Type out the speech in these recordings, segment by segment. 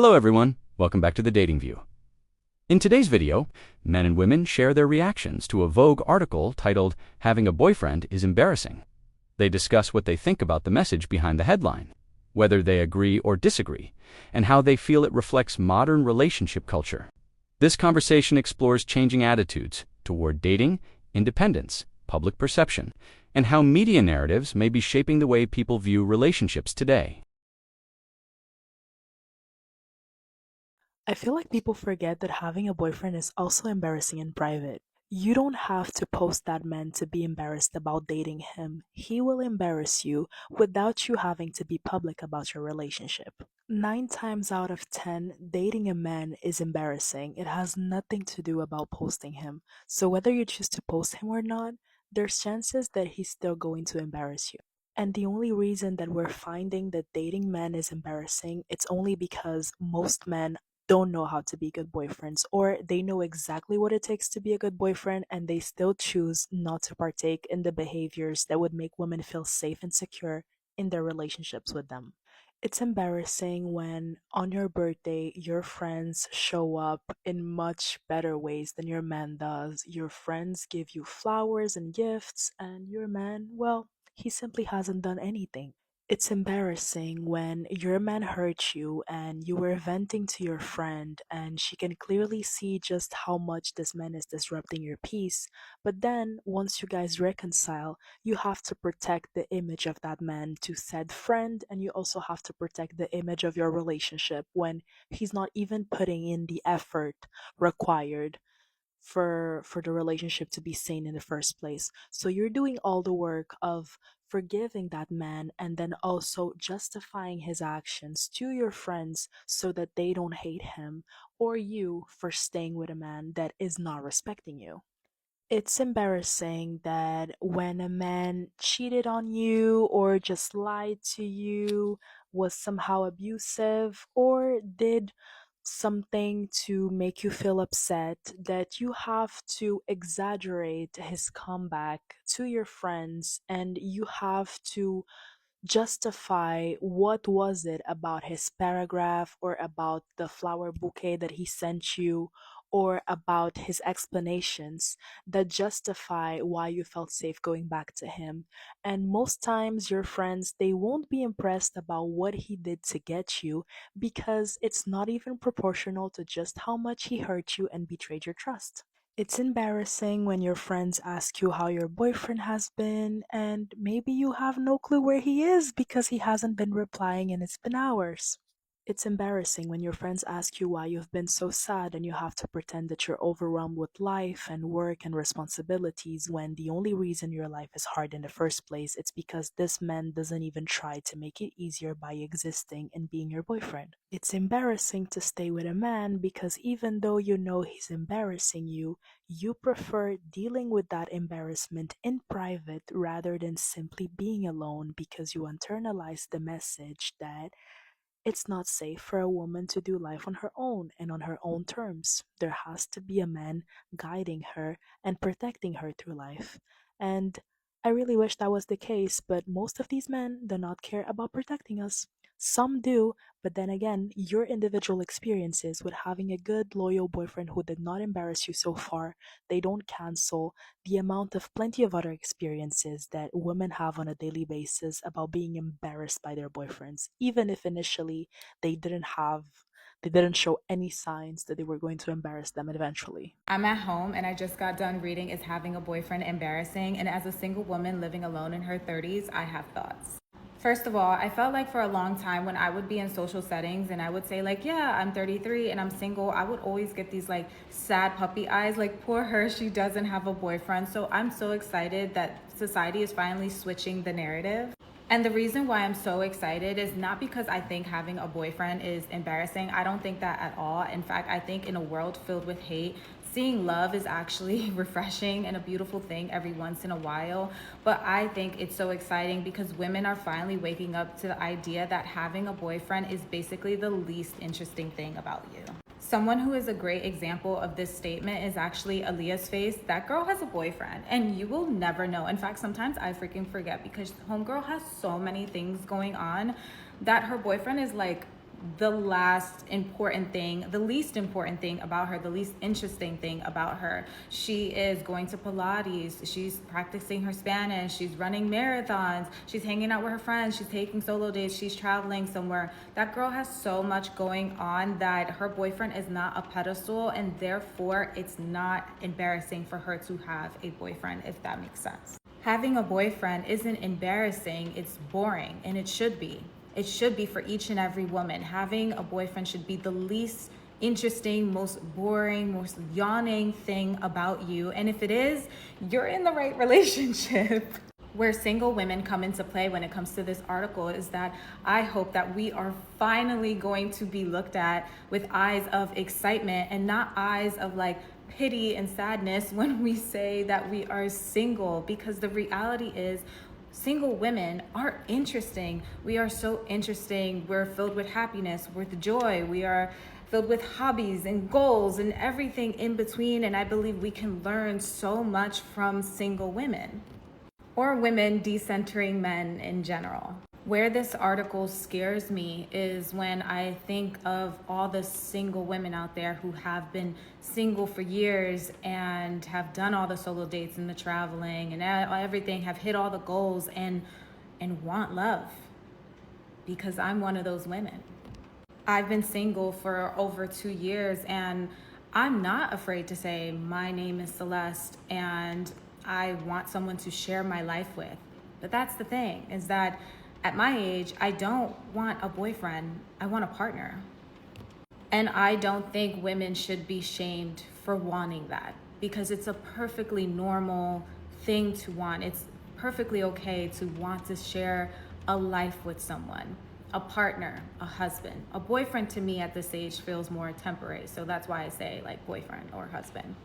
Hello everyone, welcome back to the Dating View. In today's video, men and women share their reactions to a Vogue article titled, "Having a Boyfriend is Embarrassing." They discuss what they think about the message behind the headline, whether they agree or disagree, and how they feel it reflects modern relationship culture. This conversation explores changing attitudes toward dating, independence, public perception, and how media narratives may be shaping the way people view relationships today. I feel like people forget that having a boyfriend is also embarrassing in private. You don't have to post that man to be embarrassed about dating him. He will embarrass you without you having to be public about your relationship. 9 times out of 10, dating a man is embarrassing. It has nothing to do about posting him. So whether you choose to post him or not, there's chances that he's still going to embarrass you. And the only reason that we're finding that dating men is embarrassing, it's only because most men don't know how to be good boyfriends, or they know exactly what it takes to be a good boyfriend and they still choose not to partake in the behaviors that would make women feel safe and secure in their relationships with them. It's embarrassing when on your birthday your friends show up in much better ways than your man does. Your friends give you flowers and gifts, and your man, well, he simply hasn't done anything. It's embarrassing when your man hurt you and you were venting to your friend, and she can clearly see just how much this man is disrupting your peace. But then, once you guys reconcile, you have to protect the image of that man to said friend, and you also have to protect the image of your relationship when he's not even putting in the effort required for the relationship to be sane in the first place. So you're doing all the work of forgiving that man and then also justifying his actions to your friends so that they don't hate him or you for staying with a man that is not respecting you. It's embarrassing that when a man cheated on you or just lied to you, was somehow abusive, or did something to make you feel upset, that you have to exaggerate his comeback to your friends and you have to justify what was it about his paragraph or about the flower bouquet that he sent you or about his explanations that justify why you felt safe going back to him. And most times your friends, they won't be impressed about what he did to get you because it's not even proportional to just how much he hurt you and betrayed your trust. It's embarrassing when your friends ask you how your boyfriend has been, and maybe you have no clue where he is because he hasn't been replying and it's been hours. It's embarrassing when your friends ask you why you've been so sad and you have to pretend that you're overwhelmed with life and work and responsibilities when the only reason your life is hard in the first place it's because this man doesn't even try to make it easier by existing and being your boyfriend. It's embarrassing to stay with a man because even though you know he's embarrassing you, you prefer dealing with that embarrassment in private rather than simply being alone because you internalize the message that it's not safe for a woman to do life on her own and on her own terms. There has to be a man guiding her and protecting her through life. And I really wish that was the case, but most of these men do not care about protecting us. Some do, but then again, your individual experiences with having a good, loyal boyfriend who did not embarrass you so far, they don't cancel the amount of plenty of other experiences that women have on a daily basis about being embarrassed by their boyfriends, even if initially they didn't show any signs that they were going to embarrass them eventually. I'm at home and I just got done reading Is Having a Boyfriend Embarrassing? And as a single woman living alone in her 30s, I have thoughts. First of all, I felt like for a long time when I would be in social settings and I would say, like, yeah, I'm 33 and I'm single, I would always get these like sad puppy eyes, like, poor her, she doesn't have a boyfriend. So I'm so excited that society is finally switching the narrative. And the reason why I'm so excited is not because I think having a boyfriend is embarrassing. I don't think that at all. In fact, I think in a world filled with hate, seeing love is actually refreshing and a beautiful thing every once in a while. But I think it's so exciting because women are finally waking up to the idea that having a boyfriend is basically the least interesting thing about you. Someone who is a great example of this statement is actually Aaliyah's face. That girl has a boyfriend and you will never know. In fact, sometimes I freaking forget because homegirl has so many things going on that her boyfriend is like the last important thing, the least important thing about her, the least interesting thing about her. She is going to Pilates, she's practicing her Spanish, she's running marathons, she's hanging out with her friends, she's taking solo dates, she's traveling somewhere. That girl has so much going on that her boyfriend is not a pedestal, and therefore it's not embarrassing for her to have a boyfriend, if that makes sense. Having a boyfriend isn't embarrassing, it's boring, and it should be. It should be for each and every woman. Having a boyfriend should be the least interesting, most boring, most yawning thing about you. And if it is, you're in the right relationship. Where single women come into play when it comes to this article is that I hope that we are finally going to be looked at with eyes of excitement and not eyes of like pity and sadness when we say that we are single, because the reality is single women are interesting. We are so interesting. We're filled with happiness, with joy. We are filled with hobbies and goals and everything in between. And I believe we can learn so much from single women or women decentering men in general. Where this article scares me is when I think of all the single women out there who have been single for years and have done all the solo dates and the traveling and everything, have hit all the goals and want love, because I'm one of those women. I've been single for over 2 years, and I'm not afraid to say my name is Celeste and I want someone to share my life with. But that's the thing, is that at my age, I don't want a boyfriend, I want a partner. And I don't think women should be shamed for wanting that, because it's a perfectly normal thing to want. It's perfectly okay to want to share a life with someone, a partner, a husband. A boyfriend to me at this age feels more temporary, so that's why I say like boyfriend or husband.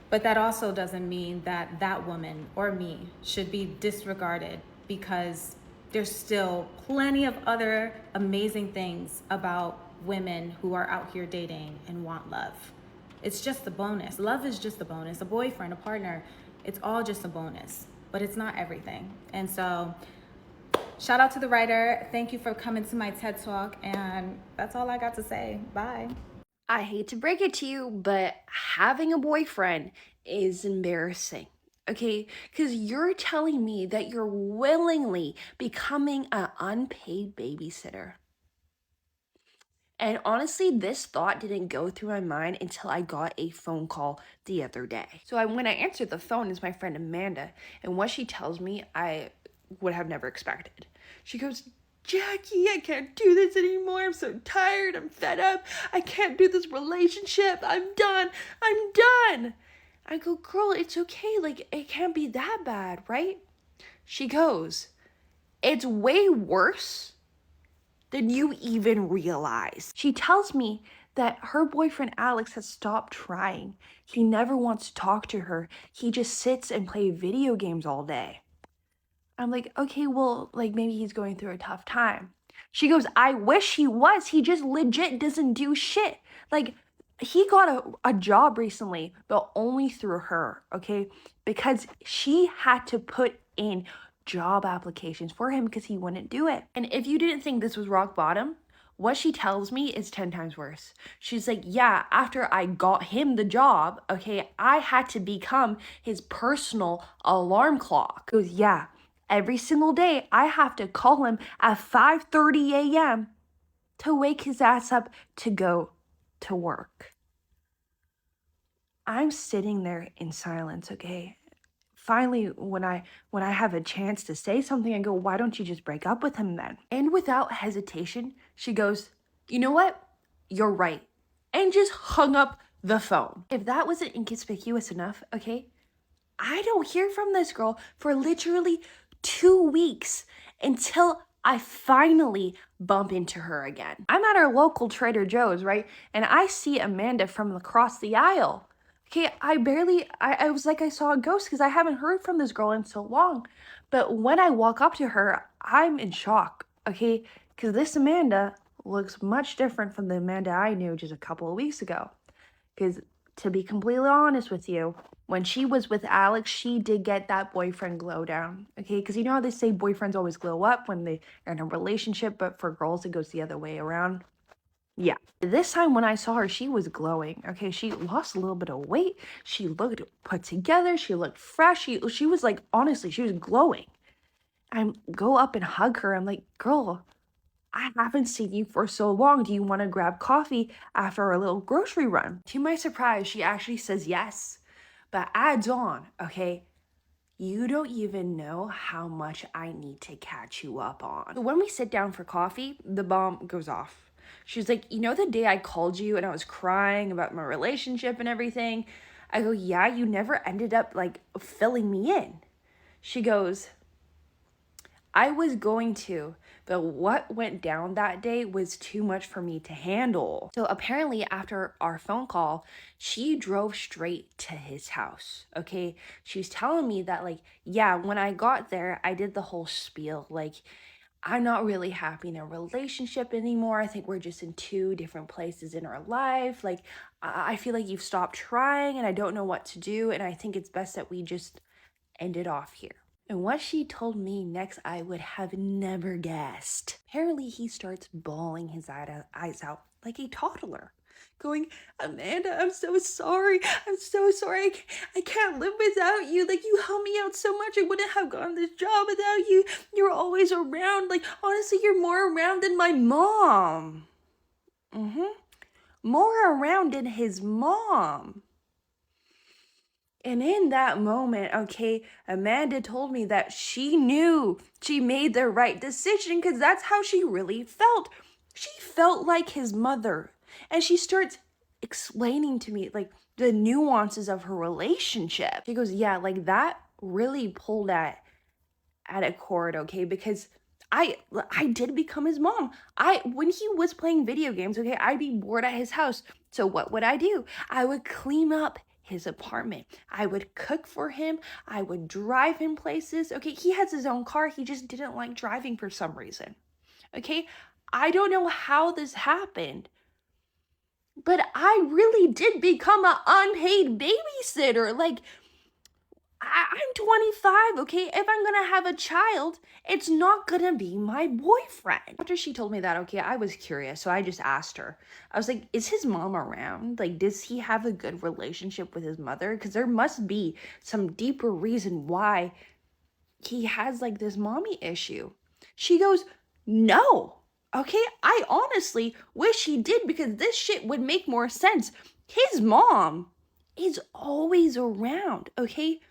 But that also doesn't mean that that woman or me should be disregarded, because there's still plenty of other amazing things about women who are out here dating and want love. It's just a bonus. Love is just a bonus. A boyfriend, a partner, it's all just a bonus, but it's not everything. And so shout out to the writer. Thank you for coming to my TED Talk. And that's all I got to say. Bye. I hate to break it to you, but having a boyfriend is embarrassing. Okay, because you're telling me that you're willingly becoming an unpaid babysitter. And honestly, this thought didn't go through my mind until I got a phone call the other day. So when I answered the phone, it's my friend Amanda, and what she tells me, I would have never expected. She goes, Jackie, I can't do this anymore. I'm so tired. I'm fed up. I can't do this relationship. I'm done. I go, girl, it's okay. Like, it can't be that bad, right? She goes, it's way worse than you even realize. She tells me that her boyfriend Alex has stopped trying. He never wants to talk to her. He just sits and plays video games all day. I'm like, okay, well, like maybe he's going through a tough time. She goes, I wish he was. He just legit doesn't do shit. Like, he got a job recently, but only through her, okay? Because she had to put in job applications for him because he wouldn't do it. And if you didn't think this was rock bottom, what she tells me is 10 times worse. She's like, yeah, after I got him the job, okay, I had to become his personal alarm clock. She goes, yeah, every single day I have to call him at 5:30 a.m. to wake his ass up to go to work. I'm sitting there in silence, okay? Finally, when I have a chance to say something, I go, why don't you just break up with him then? And without hesitation, she goes, you know what? You're right. And just hung up the phone. If that wasn't inconspicuous enough, okay, I don't hear from this girl for literally 2 weeks until I finally bump into her again. I'm at our local Trader Joe's, right? And I see Amanda from across the aisle. Okay, I was like I saw a ghost because I haven't heard from this girl in so long. But when I walk up to her, I'm in shock, okay? Because this Amanda looks much different from the Amanda I knew just a couple of weeks ago. Because to be completely honest with you, when she was with Alex, she did get that boyfriend glow down, okay? Because you know how they say boyfriends always glow up when they're in a relationship, but for girls, it goes the other way around. Yeah. This time when I saw her, she was glowing, okay? She lost a little bit of weight. She looked put together. She looked fresh. She was like, honestly, she was glowing. I go up and hug her. I'm like, girl, I haven't seen you for so long. Do you want to grab coffee after a little grocery run? To my surprise, she actually says yes, but adds on, okay, you don't even know how much I need to catch you up on. So when we sit down for coffee, the bomb goes off. She's like, you know, the day I called you and I was crying about my relationship and everything? I go, yeah, you never ended up like filling me in. She goes, I was going to, but what went down that day was too much for me to handle. So apparently after our phone call, she drove straight to his house, okay? She was telling me that like, yeah, when I got there, I did the whole spiel, like, I'm not really happy in a relationship anymore. I think we're just in two different places in our life. Like, I feel like you've stopped trying and I don't know what to do. And I think it's best that we just end it off here. And what she told me next, I would have never guessed. Apparently, he starts bawling his eyes out like a toddler, going, Amanda, I'm so sorry. I'm so sorry. I can't live without you. Like, you helped me out so much. I wouldn't have gotten this job without you. You're always around. Like, honestly, you're more around than my mom. More around than his mom. And in that moment, okay, Amanda told me that she knew she made the right decision because that's how she really felt. She felt like his mother. And she starts explaining to me like the nuances of her relationship. She goes, yeah, like that really pulled at a chord, okay, because I did become his mom. When he was playing video games, okay, I'd be bored at his house. So what would I do? I would clean up his apartment. I would cook for him. I would drive him places. Okay, he has his own car. He just didn't like driving for some reason. Okay, I don't know how this happened, but I really did become an unpaid babysitter. Like, I'm 25, okay? If I'm gonna have a child, it's not gonna be my boyfriend. After she told me that, okay, I was curious, so I just asked her. I was like, is his mom around? Like, does he have a good relationship with his mother? Because there must be some deeper reason why he has like this mommy issue. She goes, no, okay? I honestly wish he did because this shit would make more sense. His mom is always around, okay?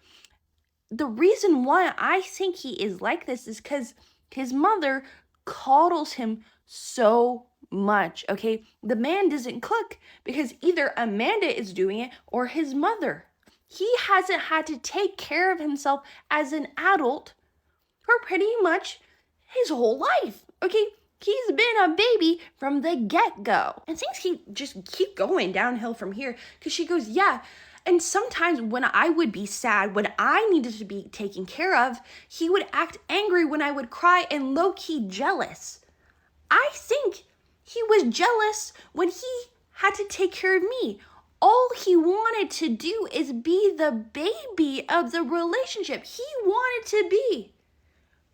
The reason why I think he is like this is because his mother coddles him so much, okay? The man doesn't cook because either Amanda is doing it or his mother. He hasn't had to take care of himself as an adult for pretty much his whole life, okay? He's been a baby from the get-go. And things keep going downhill from here because she goes, yeah. And sometimes when I would be sad, when I needed to be taken care of, he would act angry when I would cry and low-key jealous. I think he was jealous when he had to take care of me. All he wanted to do is be the baby of the relationship. He wanted to be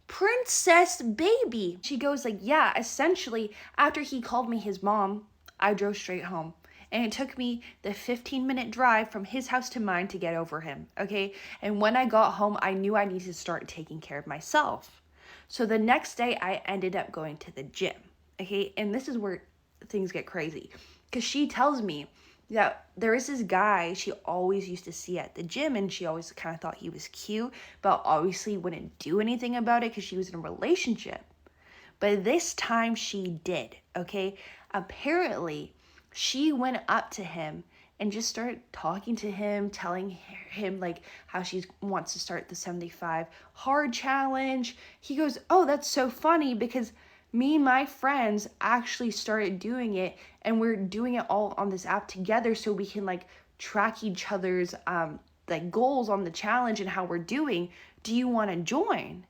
princess baby. She goes like, yeah, essentially, after he called me his mom, I drove straight home. And it took me the 15-minute drive from his house to mine to get over him, okay? And when I got home, I knew I needed to start taking care of myself. So the next day, I ended up going to the gym, okay? And this is where things get crazy. Because she tells me that there is this guy she always used to see at the gym, and she always kind of thought he was cute, but obviously wouldn't do anything about it because she was in a relationship. But this time she did, okay? Apparently, she went up to him and just started talking to him, telling him like how she wants to start the 75 hard challenge. He goes, oh, that's so funny because me and my friends actually started doing it and we're doing it all on this app together so we can like track each other's like goals on the challenge and how we're doing. Do you want to join?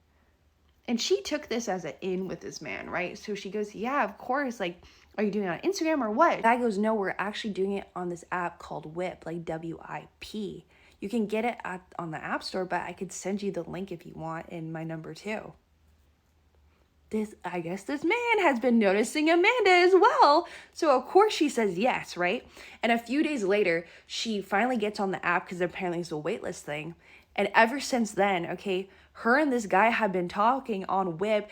And she took this as an in with this man, right? So she goes, yeah, of course. Like, Are you doing it on Instagram or what? The guy goes, no, we're actually doing it on this app called WIP, like WIP. You can get it on the App Store, but I could send you the link if you want in my number too. I guess this man has been noticing Amanda as well. So of course she says yes, right? And a few days later, she finally gets on the app because apparently it's a waitlist thing. And ever since then, okay, her and this guy have been talking on WIP,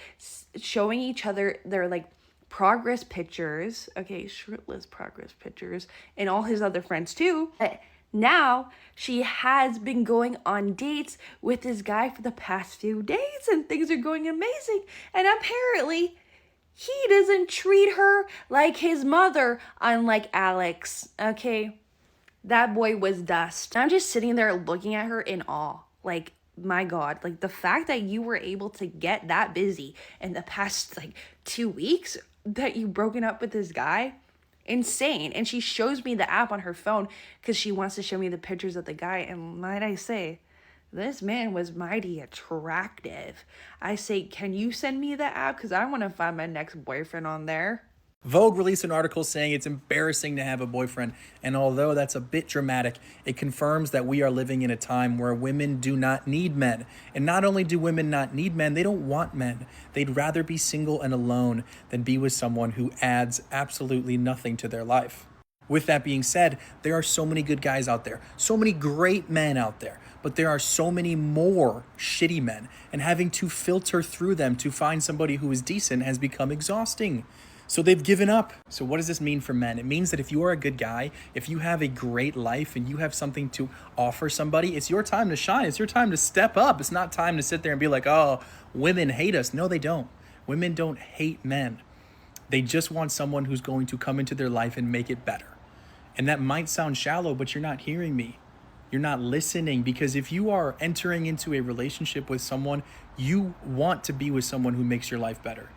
showing each other their like progress pictures, okay, shirtless progress pictures, and all his other friends too. But now she has been going on dates with this guy for the past few days and things are going amazing. And apparently he doesn't treat her like his mother, unlike Alex, okay? That boy was dust. I'm just sitting there looking at her in awe. Like, my God, like the fact that you were able to get that busy in the past like 2 weeks that you've broken up with this guy, insane. And she shows me the app on her phone because she wants to show me the pictures of the guy. And might I say, this man was mighty attractive. I say, can you send me the app? Because I want to find my next boyfriend on there. Vogue released an article saying it's embarrassing to have a boyfriend, and although that's a bit dramatic, it confirms that we are living in a time where women do not need men. And not only do women not need men, they don't want men. They'd rather be single and alone than be with someone who adds absolutely nothing to their life. With that being said, there are so many good guys out there, so many great men out there, but there are so many more shitty men, and having to filter through them to find somebody who is decent has become exhausting. So they've given up. So what does this mean for men? It means that if you are a good guy, if you have a great life and you have something to offer somebody, it's your time to shine. It's your time to step up. It's not time to sit there and be like, oh, women hate us. No, they don't. Women don't hate men. They just want someone who's going to come into their life and make it better. And that might sound shallow, but you're not hearing me. You're not listening, because if you are entering into a relationship with someone, you want to be with someone who makes your life better.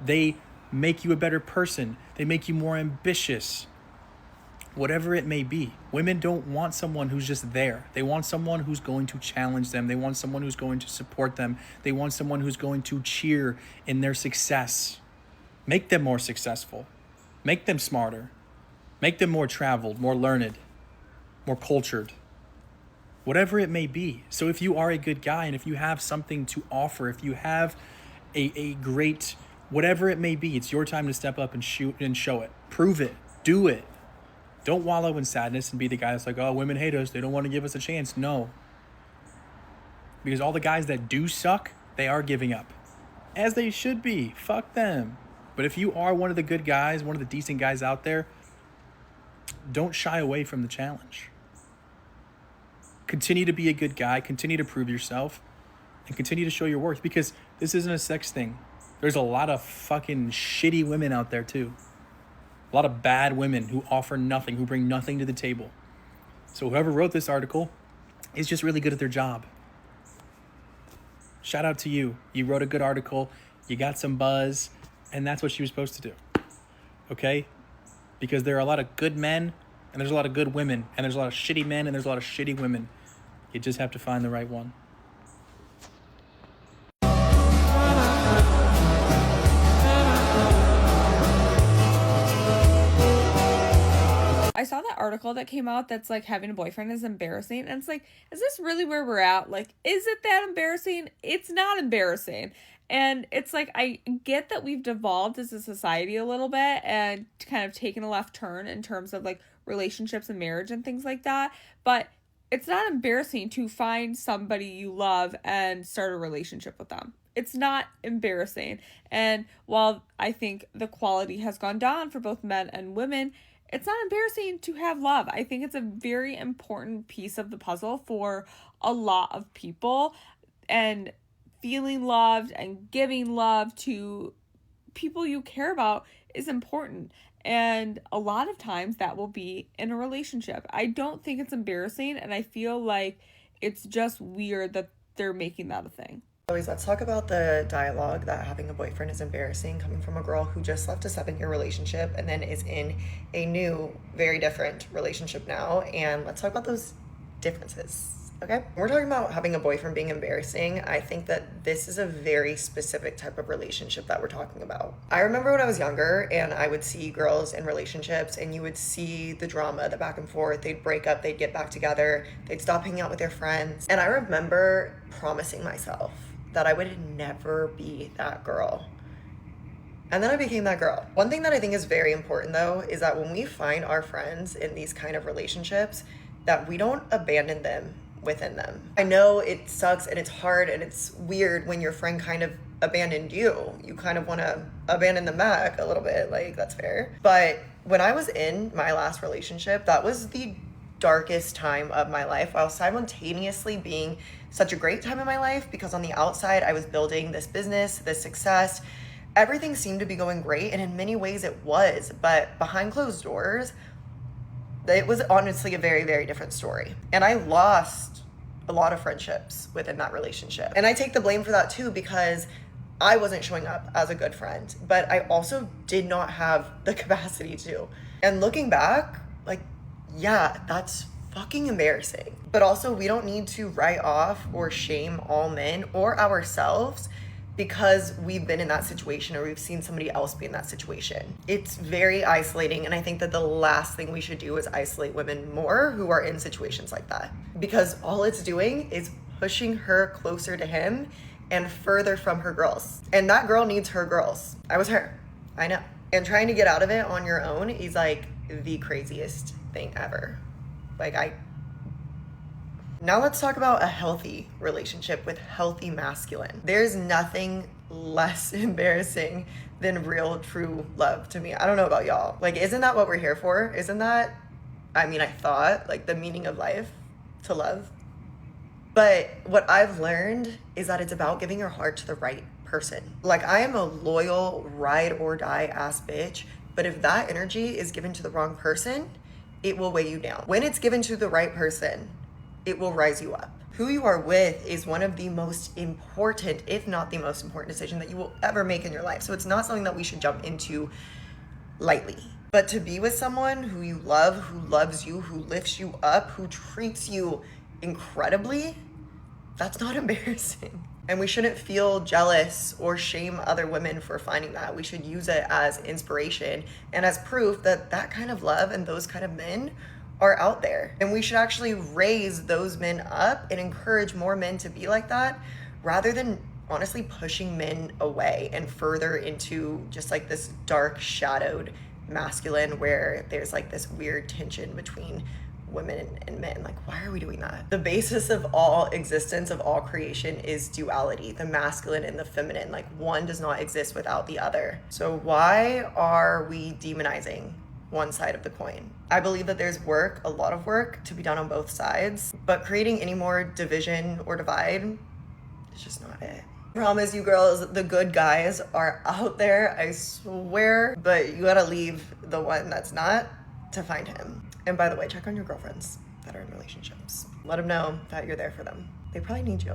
They make you a better person. They make you more ambitious. Whatever it may be. Women don't want someone who's just there. They want someone who's going to challenge them. They want someone who's going to support them. They want someone who's going to cheer in their success. Make them more successful. Make them smarter. Make them more traveled, more learned, more cultured. Whatever it may be. So if you are a good guy and if you have something to offer, if you have a great, whatever it may be, it's your time to step up and shoot and show it. Prove it. Do it. Don't wallow in sadness and be the guy that's like, oh, women hate us. They don't want to give us a chance. No. Because all the guys that do suck, they are giving up. As they should be. Fuck them. But if you are one of the good guys, one of the decent guys out there, don't shy away from the challenge. Continue to be a good guy. Continue to prove yourself. And continue to show your worth. Because this isn't a sex thing. There's a lot of fucking shitty women out there too. A lot of bad women who offer nothing, who bring nothing to the table. So whoever wrote this article is just really good at their job. Shout out to you. You wrote a good article. You got some buzz. And that's what she was supposed to do. Okay? Because there are a lot of good men and there's a lot of good women. And there's a lot of shitty men and there's a lot of shitty women. You just have to find the right one. I saw that article that came out that's like having a boyfriend is embarrassing. And it's like, is this really where we're at? Like, is it that embarrassing? It's not embarrassing. And it's like, I get that we've devolved as a society a little bit and kind of taken a left turn in terms of like relationships and marriage and things like that. But it's not embarrassing to find somebody you love and start a relationship with them. It's not embarrassing. And while I think the quality has gone down for both men and women, it's not embarrassing to have love. I think it's a very important piece of the puzzle for a lot of people, and feeling loved and giving love to people you care about is important. And a lot of times that will be in a relationship. I don't think it's embarrassing, and I feel like it's just weird that they're making that a thing. Let's talk about the dialogue that having a boyfriend is embarrassing, coming from a girl who just left a 7-year relationship and then is in a new, very different relationship now. And let's talk about those differences. Okay? We're talking about having a boyfriend being embarrassing. I think that this is a very specific type of relationship that we're talking about. I remember when I was younger and I would see girls in relationships and you would see the drama, the back and forth. They'd break up, they'd get back together, they'd stop hanging out with their friends. And I remember promising myself that I would never be that girl. And then I became that girl. One thing that I think is very important though is that when we find our friends in these kind of relationships, that we don't abandon them within them. I know it sucks and it's hard and it's weird when your friend kind of abandoned you. You kind of want to abandon them back a little bit, like that's fair. But when I was in my last relationship, that was the darkest time of my life while simultaneously being such a great time in my life, because on the outside I was building this business, this success. Everything seemed to be going great, and in many ways it was, but behind closed doors, it was honestly a very, very different story. And I lost a lot of friendships within that relationship. And I take the blame for that too, because I wasn't showing up as a good friend, but I also did not have the capacity to. And looking back, like, yeah, that's fucking embarrassing. But also, we don't need to write off or shame all men or ourselves because we've been in that situation or we've seen somebody else be in that situation. It's very isolating, and I think that the last thing we should do is isolate women more who are in situations like that, because all it's doing is pushing her closer to him and further from her girls. And that girl needs her girls. I was her, I know. And trying to get out of it on your own is like the craziest thing ever. Now let's talk about a healthy relationship with healthy masculine. There's nothing less embarrassing than real, true love to me. I don't know about y'all. Like, isn't that what we're here for? Isn't that, I thought, like, the meaning of life, to love? But what I've learned is that it's about giving your heart to the right person. Like, I am a loyal, ride or die ass bitch, but if that energy is given to the wrong person, it will weigh you down. When it's given to the right person, it will rise you up. Who you are with is one of the most important, if not the most important decision that you will ever make in your life. So it's not something that we should jump into lightly. But to be with someone who you love, who loves you, who lifts you up, who treats you incredibly, that's not embarrassing. And we shouldn't feel jealous or shame other women for finding that. We should use it as inspiration and as proof that that kind of love and those kind of men are out there. And we should actually raise those men up and encourage more men to be like that, rather than honestly pushing men away and further into just like this dark shadowed masculine where there's like this weird tension between women and men. Like, why are we doing that? The basis of all existence, of all creation, is duality, the masculine and the feminine. Like, one does not exist without the other. So why are we demonizing one side of the coin? I believe that there's work, a lot of work, to be done on both sides, but creating any more division or divide is just not it. I promise you girls, the good guys are out there, I swear, but you gotta leave the one that's not to find him. And by the way, check on your girlfriends that are in relationships. Let them know that you're there for them. They probably need you.